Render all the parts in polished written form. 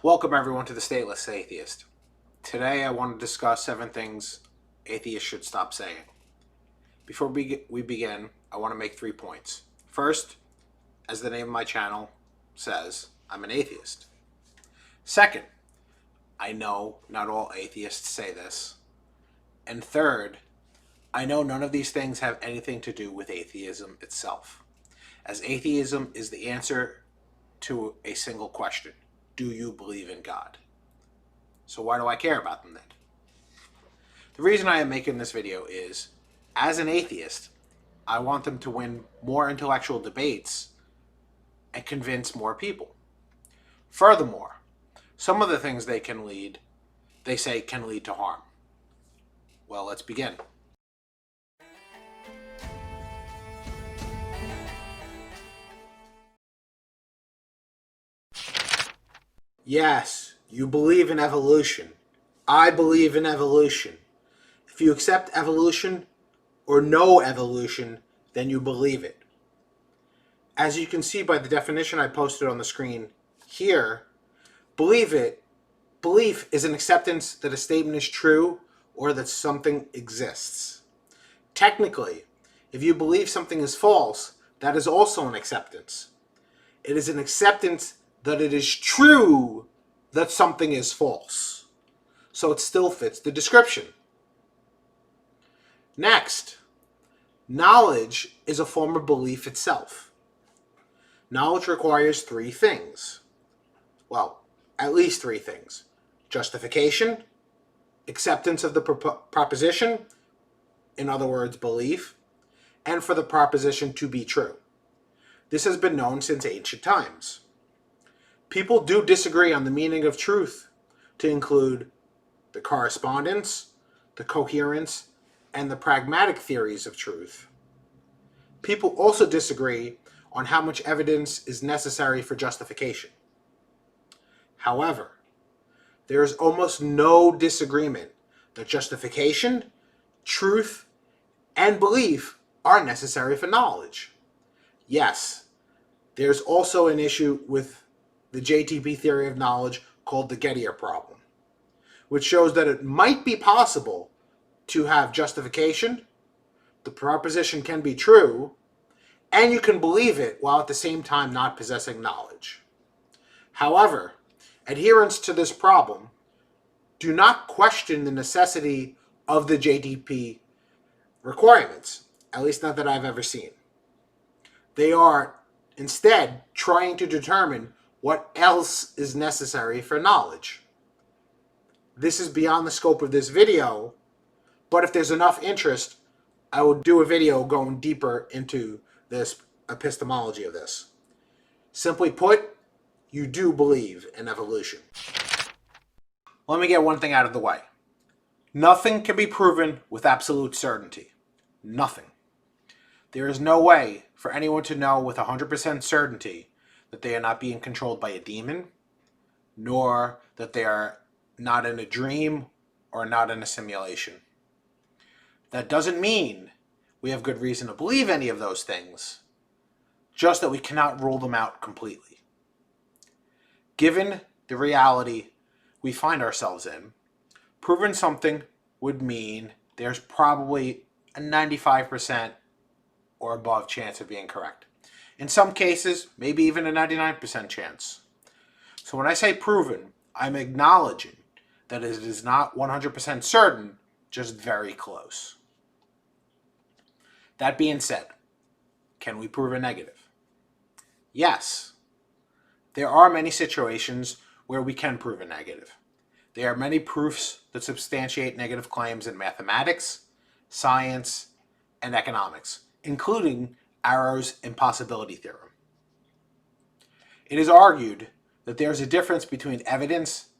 Welcome everyone to the Stateless Atheist. Today I want to discuss 7 things atheists should stop saying. Before we begin, I want to make 3 points. First, as the name of my channel says, I'm an atheist. Second, I know not all atheists say this. And third, I know none of these things have anything to do with atheism itself, as atheism is the answer to a single question. Do you believe in God? So why do I care about them then? The reason I am making this video is, as an atheist, I want them to win more intellectual debates and convince more people. Furthermore, some of the things they say can lead to harm. Well, let's begin. Yes, you believe in evolution. I believe in evolution. If you accept evolution or no evolution, then you believe it. As you can see by the definition I posted on the screen here, belief is an acceptance that a statement is true or that something exists. Technically, if you believe something is false, that is also an acceptance. It is an acceptance that it is true that something is false. So it still fits the description. Next, knowledge is a form of belief itself. Knowledge requires 3 things. Well, at least 3 things. Justification, acceptance of the proposition, in other words, belief, and for the proposition to be true. This has been known since ancient times. People do disagree on the meaning of truth to include the correspondence, the coherence, and the pragmatic theories of truth. People also disagree on how much evidence is necessary for justification. However, there is almost no disagreement that justification, truth, and belief are necessary for knowledge. Yes, there's also an issue with the JTP theory of knowledge called the Gettier problem, which shows that it might be possible to have justification, the proposition can be true, and you can believe it while at the same time not possessing knowledge. However, adherents to this problem do not question the necessity of the JTP requirements, at least not that I've ever seen. They are instead trying to determine what else is necessary for knowledge. This is beyond the scope of this video, but if there's enough interest, I will do a video going deeper into this epistemology of this. Simply put, you do believe in evolution. Let me get one thing out of the way. Nothing can be proven with absolute certainty. Nothing. There is no way for anyone to know with 100% certainty that they are not being controlled by a demon, nor that they are not in a dream or not in a simulation. That doesn't mean we have good reason to believe any of those things, just that we cannot rule them out completely. Given the reality we find ourselves in, proving something would mean there's probably a 95% or above chance of being correct. In some cases, maybe even a 99% chance. So when I say proven, I'm acknowledging that it is not 100% certain, just very close. That being said, can we prove a negative? Yes. There are many situations where we can prove a negative. There are many proofs that substantiate negative claims in mathematics, science, and economics, including Arrow's impossibility theorem. It is argued that there is a difference between evidence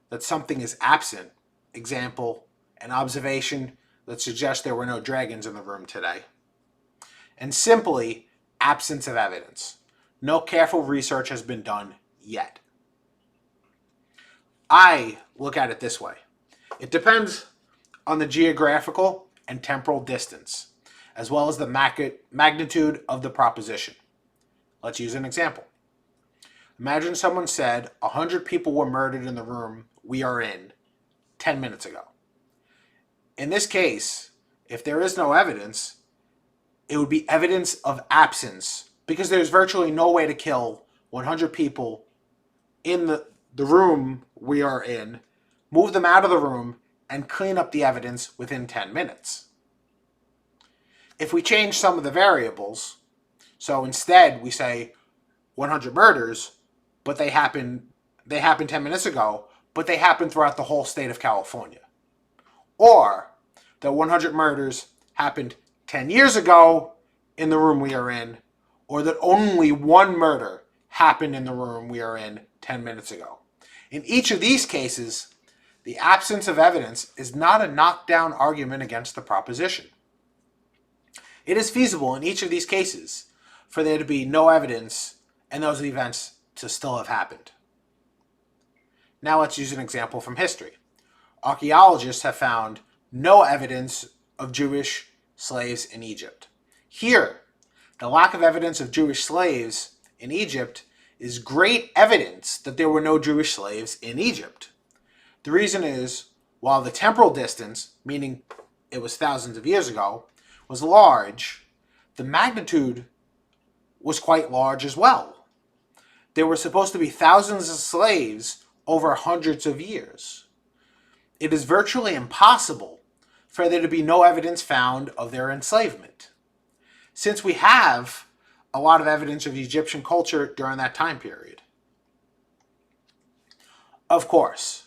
that something is absent, example, an observation that suggests there were no dragons in the room today, and simply absence of evidence. No careful research has been done yet. I look at it this way. It depends on the geographical and temporal distance, as well as the magnitude of the proposition. Let's use an example. Imagine someone said 100 people were murdered in the room we are in 10 minutes ago. In this case, if there is no evidence, it would be evidence of absence, because there's virtually no way to kill 100 people in the room we are in, move them out of the room, and clean up the evidence within 10 minutes. If we change some of the variables, so instead we say 100 murders, but they happened 10 minutes ago, but they happened throughout the whole state of California. Or that 100 murders happened 10 years ago in the room we are in, or that only one murder happened in the room we are in 10 minutes ago. In each of these cases, the absence of evidence is not a knockdown argument against the proposition. It is feasible in each of these cases for there to be no evidence and those events to still have happened. Now let's use an example from history. Archaeologists have found no evidence of Jewish slaves in Egypt. Here, the lack of evidence of Jewish slaves in Egypt is great evidence that there were no Jewish slaves in Egypt. The reason is, while the temporal distance, meaning it was thousands of years ago, was large, the magnitude was quite large as well. There were supposed to be thousands of slaves over hundreds of years. It is virtually impossible for there to be no evidence found of their enslavement, since we have a lot of evidence of Egyptian culture during that time period. Of course,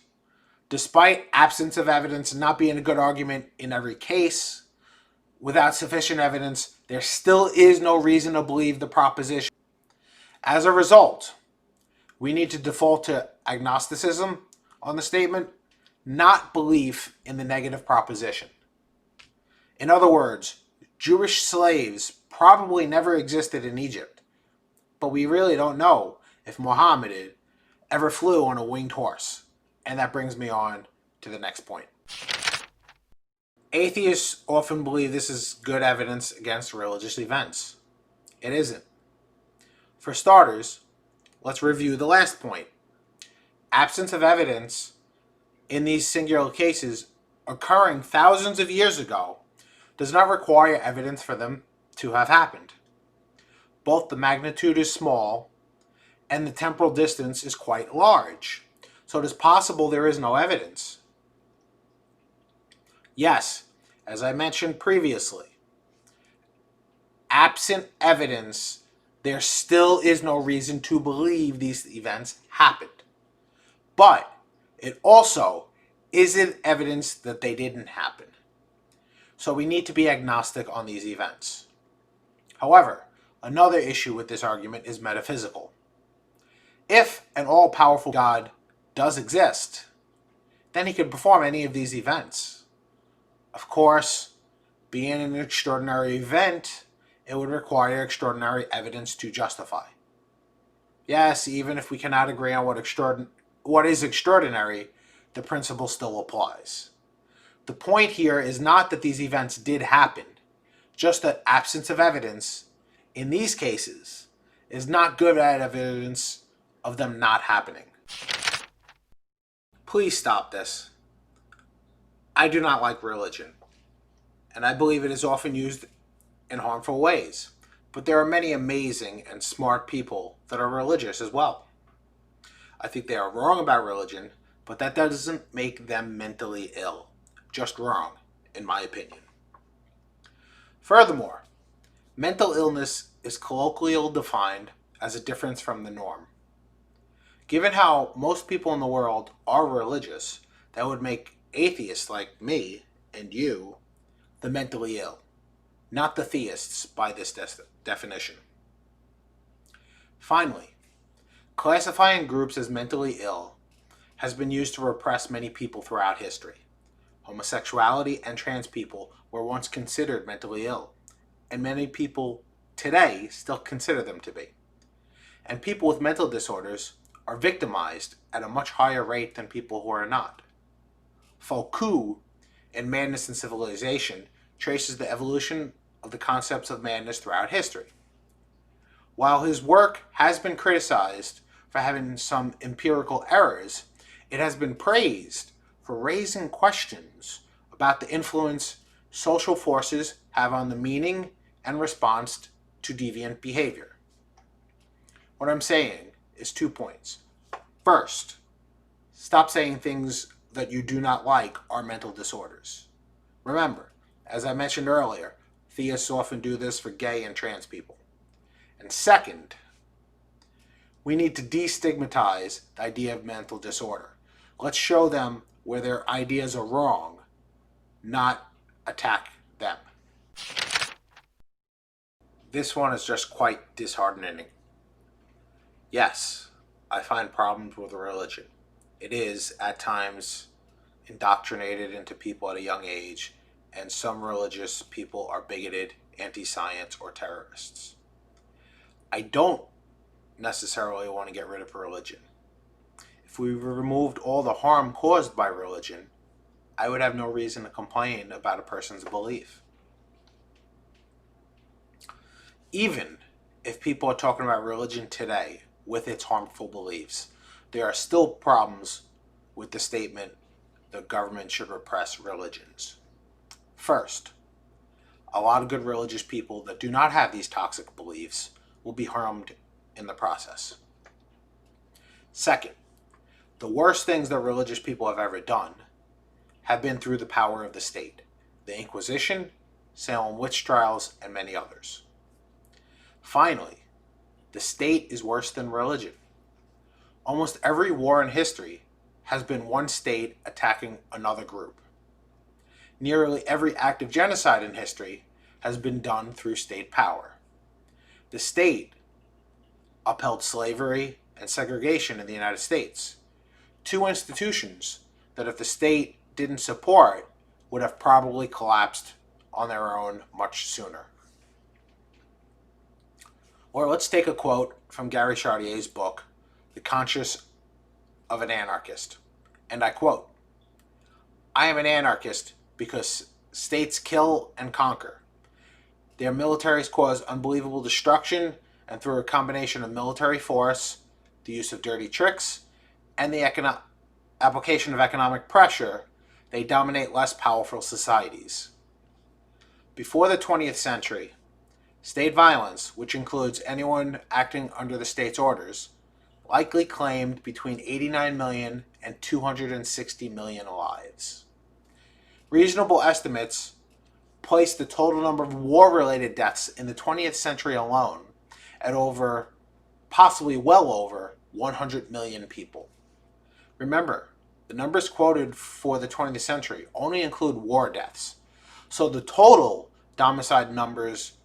despite absence of evidence not being a good argument in every case, without sufficient evidence, there still is no reason to believe the proposition. As a result, we need to default to agnosticism on the statement, not belief in the negative proposition. In other words, Jewish slaves probably never existed in Egypt, but we really don't know if Muhammad ever flew on a winged horse. And that brings me on to the next point. Atheists often believe this is good evidence against religious events. It isn't. For starters, let's review the last point. Absence of evidence in these singular cases occurring thousands of years ago does not require evidence for them to have happened. Both the magnitude is small and the temporal distance is quite large, so it is possible there is no evidence. Yes, as I mentioned previously, absent evidence, there still is no reason to believe these events happened. But it also isn't evidence that they didn't happen. So we need to be agnostic on these events. However, another issue with this argument is metaphysical. If an all-powerful God does exist, then he could perform any of these events. Of course, being an extraordinary event, it would require extraordinary evidence to justify. Yes, even if we cannot agree on what is extraordinary, the principle still applies. The point here is not that these events did happen, just that absence of evidence in these cases is not good evidence of them not happening. Please stop this. I do not like religion, and I believe it is often used in harmful ways, but there are many amazing and smart people that are religious as well. I think they are wrong about religion, but that doesn't make them mentally ill. Just wrong, in my opinion. Furthermore, mental illness is colloquially defined as a difference from the norm. Given how most people in the world are religious, that would make atheists like me and you the mentally ill, not the theists by this definition. Finally, classifying groups as mentally ill has been used to repress many people throughout history. Homosexuality and trans people were once considered mentally ill, and many people today still consider them to be. And people with mental disorders are victimized at a much higher rate than people who are not. Foucault, in Madness and Civilization, traces the evolution of the concepts of madness throughout history. While his work has been criticized for having some empirical errors, it has been praised for raising questions about the influence social forces have on the meaning and response to deviant behavior. What I'm saying is 2 points. First, stop saying things that you do not like are mental disorders. Remember, as I mentioned earlier, theists often do this for gay and trans people. And second, we need to destigmatize the idea of mental disorder. Let's show them where their ideas are wrong, not attack them. This one is just quite disheartening. Yes, I find problems with religion. It is, at times, indoctrinated into people at a young age, and some religious people are bigoted, anti-science, or terrorists. I don't necessarily want to get rid of religion. If we removed all the harm caused by religion, I would have no reason to complain about a person's belief. Even if people are talking about religion today with its harmful beliefs, there are still problems with the statement the government should repress religions. First, a lot of good religious people that do not have these toxic beliefs will be harmed in the process. Second, the worst things that religious people have ever done have been through the power of the state. The Inquisition, Salem witch trials, and many others. Finally, the state is worse than religion. Almost every war in history has been one state attacking another group. Nearly every act of genocide in history has been done through state power. The state upheld slavery and segregation in the United States, two institutions that if the state didn't support would have probably collapsed on their own much sooner. Or let's take a quote from Gary Chartier's book, The Conscience of an Anarchist. And I quote, "I am an anarchist because states kill and conquer. Their militaries cause unbelievable destruction, and through a combination of military force, the use of dirty tricks, and the application of economic pressure, they dominate less powerful societies." Before the 20th century, state violence, which includes anyone acting under the state's orders, likely claimed between 89 million and 260 million lives. Reasonable estimates place the total number of war-related deaths in the 20th century alone at over, possibly well over, 100 million people. Remember, the numbers quoted for the 20th century only include war deaths, so the total domicide numbers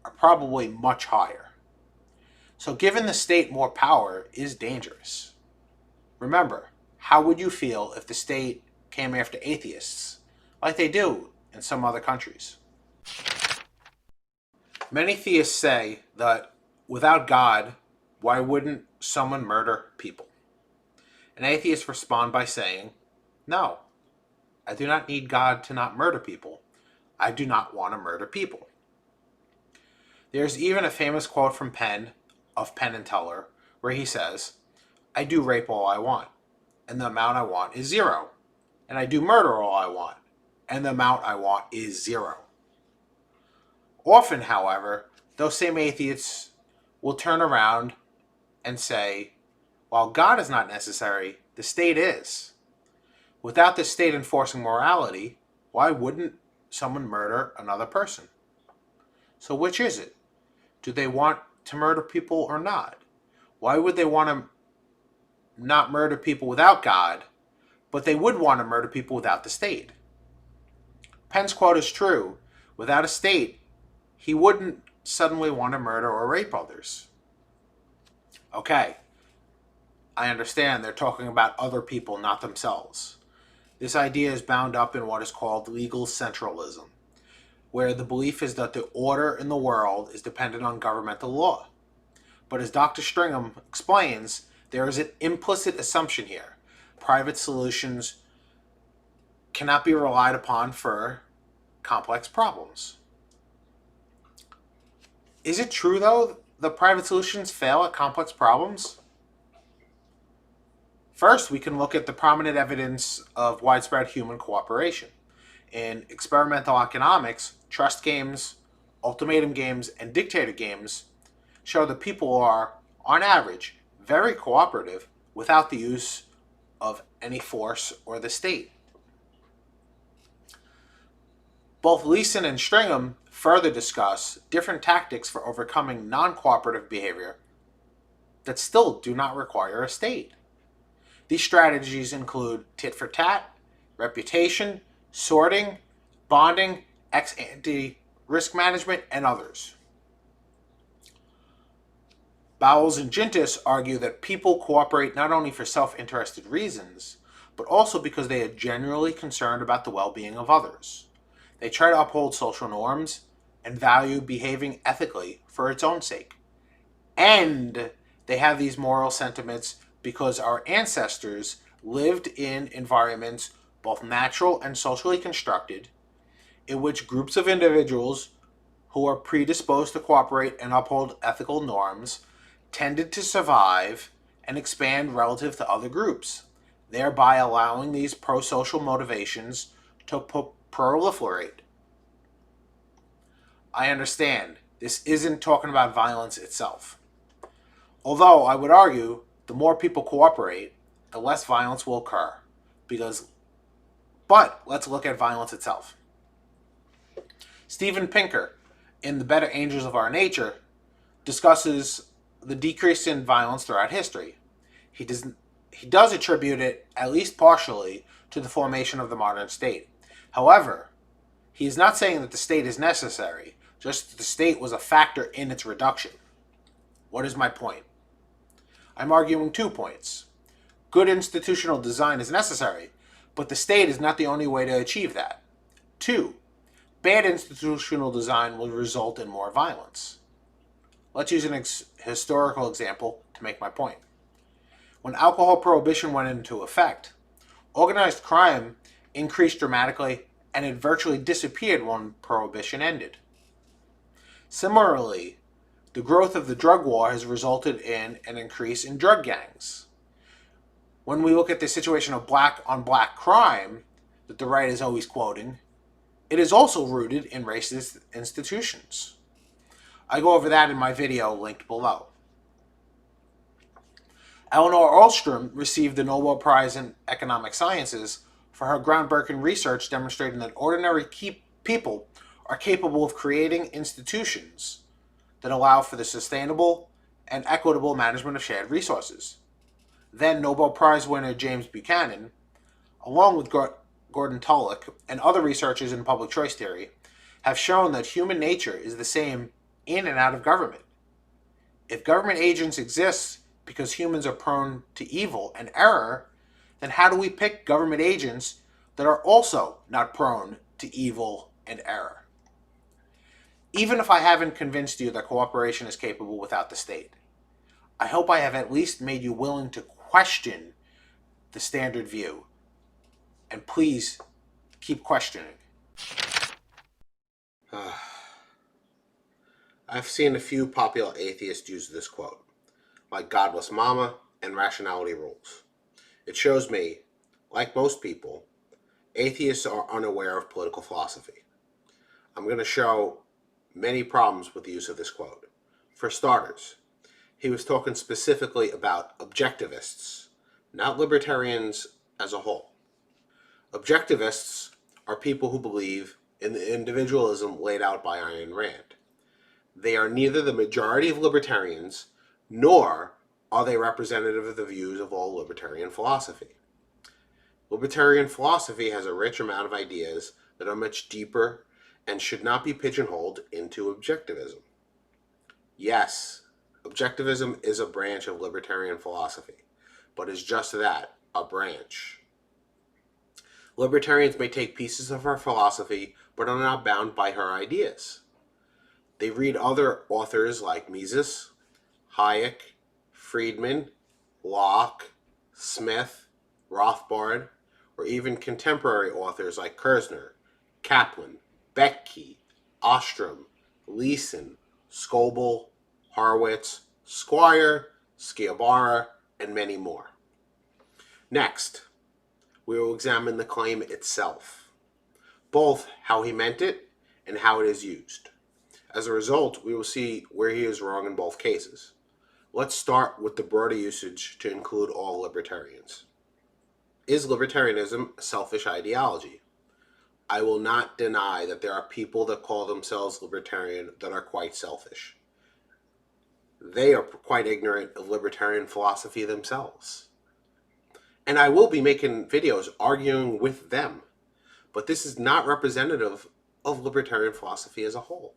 are probably much higher. So giving the state more power is dangerous. Remember, how would you feel if the state came after atheists, like they do in some other countries? Many theists say that without God, why wouldn't someone murder people? And atheists respond by saying, no, I do not need God to not murder people. I do not want to murder people. There's even a famous quote from Penn, of Penn and Teller, where he says, I do rape all I want, and the amount I want is 0. And I do murder all I want, and the amount I want is 0. Often, however, those same atheists will turn around and say, while God is not necessary, the state is. Without the state enforcing morality, why wouldn't someone murder another person? So which is it? Do they want to murder people or not? Why would they want to not murder people without God, but they would want to murder people without the state? Penn's quote is true. Without a state, he wouldn't suddenly want to murder or rape others. Okay, I understand they're talking about other people, not themselves. This idea is bound up in what is called legal centralism, where the belief is that the order in the world is dependent on governmental law. But as Dr. Stringham explains, there is an implicit assumption here. Private solutions cannot be relied upon for complex problems. Is it true, though, that private solutions fail at complex problems? First, we can look at the prominent evidence of widespread human cooperation. In experimental economics, trust games, ultimatum games, and dictator games show that people are, on average, very cooperative without the use of any force or the state. Both Leeson and Stringham further discuss different tactics for overcoming non-cooperative behavior that still do not require a state. These strategies include tit for tat, reputation, sorting, bonding, ex ante risk management, and others. Bowles and Gintis argue that people cooperate not only for self-interested reasons, but also because they are genuinely concerned about the well-being of others. They try to uphold social norms and value behaving ethically for its own sake. And they have these moral sentiments because our ancestors lived in environments, both natural and socially constructed, in which groups of individuals who are predisposed to cooperate and uphold ethical norms tended to survive and expand relative to other groups, thereby allowing these pro-social motivations to proliferate. I understand this isn't talking about violence itself. Although I would argue the more people cooperate, the less violence will occur. But let's look at violence itself. Steven Pinker, in The Better Angels of Our Nature, discusses the decrease in violence throughout history. He does attribute it, at least partially, to the formation of the modern state. However, he is not saying that the state is necessary, just that the state was a factor in its reduction. What is my point? I'm arguing 2 points. Good institutional design is necessary, but the state is not the only way to achieve that. 2, bad institutional design will result in more violence. Let's use an historical example to make my point. When alcohol prohibition went into effect, organized crime increased dramatically and it virtually disappeared when prohibition ended. Similarly, the growth of the drug war has resulted in an increase in drug gangs. When we look at the situation of black-on-black crime that the right is always quoting, it is also rooted in racist institutions. I go over that in my video linked below. Eleanor Ostrom received the Nobel Prize in Economic Sciences for her groundbreaking research demonstrating that ordinary people are capable of creating institutions that allow for the sustainable and equitable management of shared resources. Then Nobel Prize winner James Buchanan, along with Gordon Tullock and other researchers in public choice theory, have shown that human nature is the same in and out of government. If government agents exist because humans are prone to evil and error, then how do we pick government agents that are also not prone to evil and error? Even if I haven't convinced you that cooperation is capable without the state, I hope I have at least made you willing to question the standard view. And please keep questioning. I've seen a few popular atheists use this quote, like Godless Mama and Rationality Rules. It shows me, like most people, atheists are unaware of political philosophy. I'm going to show many problems with the use of this quote. For starters, he was talking specifically about objectivists, not libertarians as a whole. Objectivists are people who believe in the individualism laid out by Ayn Rand. They are neither the majority of libertarians, nor are they representative of the views of all libertarian philosophy. Libertarian philosophy has a rich amount of ideas that are much deeper and should not be pigeonholed into objectivism. Yes, objectivism is a branch of libertarian philosophy, but is just that, a branch. Libertarians may take pieces of her philosophy, but are not bound by her ideas. They read other authors like Mises, Hayek, Friedman, Locke, Smith, Rothbard, or even contemporary authors like Kirzner, Kaplan, Becky, Ostrom, Leeson, Scoble, Horowitz, Squire, Sciabara, and many more. Next, we will examine the claim itself, both how he meant it and how it is used. As a result, we will see where he is wrong in both cases. Let's start with the broader usage to include all libertarians. Is libertarianism a selfish ideology? I will not deny that there are people that call themselves libertarian that are quite selfish. They are quite ignorant of libertarian philosophy themselves. And I will be making videos arguing with them, but this is not representative of libertarian philosophy as a whole.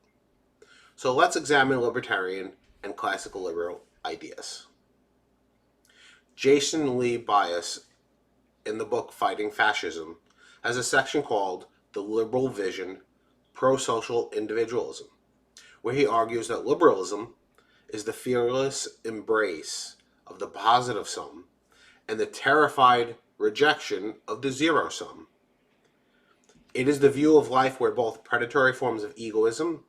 So let's examine libertarian and classical liberal ideas. Jason Lee Bias, in the book Fighting Fascism, has a section called The Liberal Vision, Pro-Social Individualism, where he argues that liberalism is the fearless embrace of the positive sum and the terrified rejection of the zero sum. It is the view of life where both predatory forms of egoism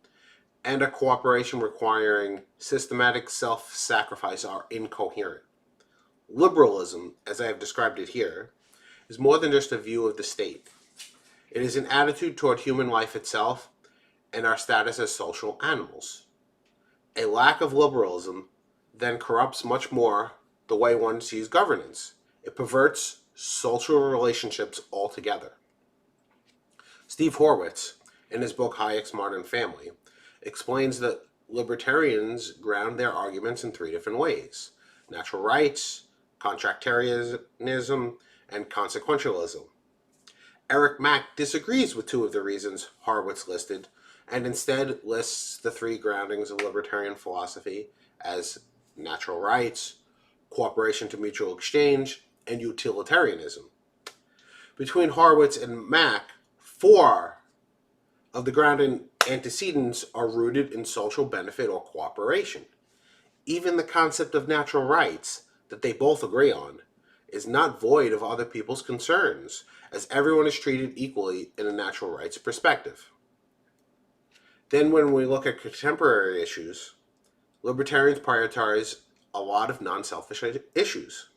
and a cooperation requiring systematic self-sacrifice are incoherent. Liberalism, as I have described it here, is more than just a view of the state. It is an attitude toward human life itself and our status as social animals. A lack of liberalism then corrupts much more the way one sees governance. It perverts social relationships altogether. Steve Horwitz, in his book Hayek's Modern Family, explains that libertarians ground their arguments in three different ways: natural rights, contractarianism, and consequentialism. Eric Mack disagrees with two of the reasons Horwitz listed, and instead lists the three groundings of libertarian philosophy as natural rights, cooperation to mutual exchange, and utilitarianism. Between Horwitz and Mack, four of the grounding antecedents are rooted in social benefit or cooperation. Even the concept of natural rights, that they both agree on, is not void of other people's concerns, as everyone is treated equally in a natural rights perspective. Then when we look at contemporary issues, libertarians prioritize a lot of non-selfish issues.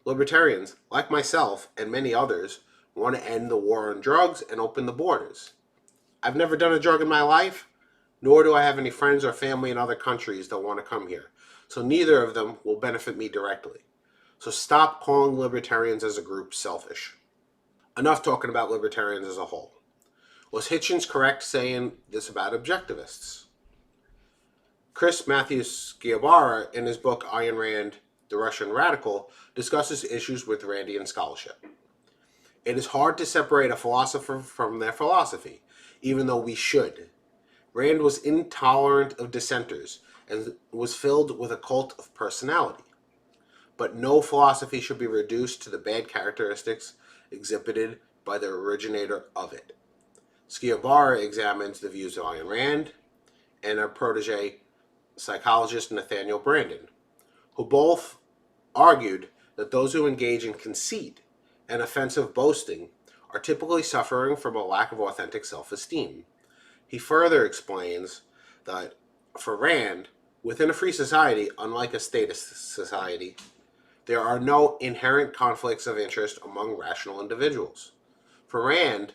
Libertarians, like myself and many others, want to end the war on drugs and open the borders. I've never done a drug in my life, nor do I have any friends or family in other countries that want to come here, so neither of them will benefit me directly. So stop calling libertarians as a group selfish. Enough talking about libertarians as a whole. Was Hitchens correct saying this about objectivists? Chris Matthew Sciabara, in his book Ayn Rand, The Russian Radical, discusses issues with Randian scholarship. It is hard to separate a philosopher from their philosophy, even though we should. Rand was intolerant of dissenters and was filled with a cult of personality. But no philosophy should be reduced to the bad characteristics exhibited by the originator of it. Sciabara examines the views of Ayn Rand and her protege, psychologist Nathaniel Branden, who both argued that those who engage in conceit and offensive boasting are typically suffering from a lack of authentic self-esteem. He further explains that for Rand, within a free society, unlike a statist society, there are no inherent conflicts of interest among rational individuals. For Rand,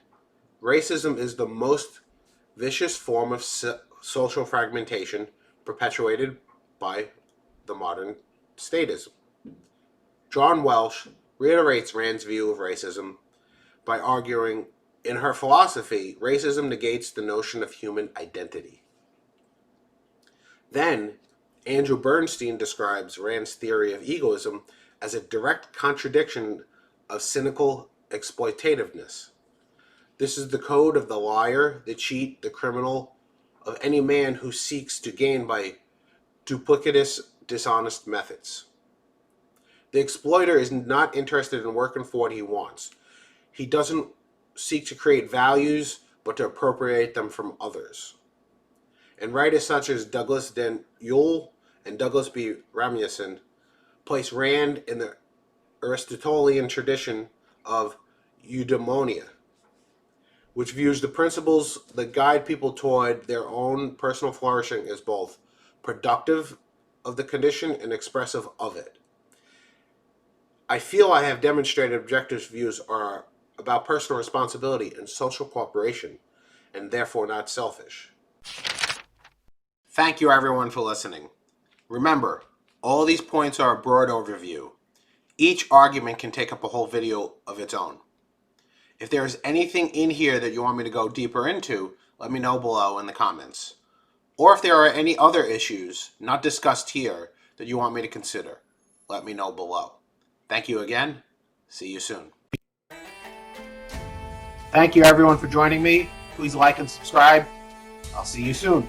racism is the most vicious form of social fragmentation perpetuated by the modern statism. John Welsh reiterates Rand's view of racism by arguing, in her philosophy, racism negates the notion of human identity. Then, Andrew Bernstein describes Rand's theory of egoism as a direct contradiction of cynical exploitativeness. This is the code of the liar, the cheat, the criminal, of any man who seeks to gain by duplicitous, dishonest methods. The exploiter is not interested in working for what he wants. He doesn't seek to create values, but to appropriate them from others. And writers such as Douglas Den Uyl and Douglas B. Rasmussen place Rand in the Aristotelian tradition of eudaimonia, which views the principles that guide people toward their own personal flourishing as both productive of the condition and expressive of it. I feel I have demonstrated Objectivist views are about personal responsibility and social cooperation, and therefore not selfish. Thank you everyone for listening. Remember, all these points are a broad overview. Each argument can take up a whole video of its own. If there is anything in here that you want me to go deeper into, let me know below in the comments. Or if there are any other issues not discussed here that you want me to consider, let me know below. Thank you again. See you soon. Thank you everyone for joining me. Please like and subscribe. I'll see you soon.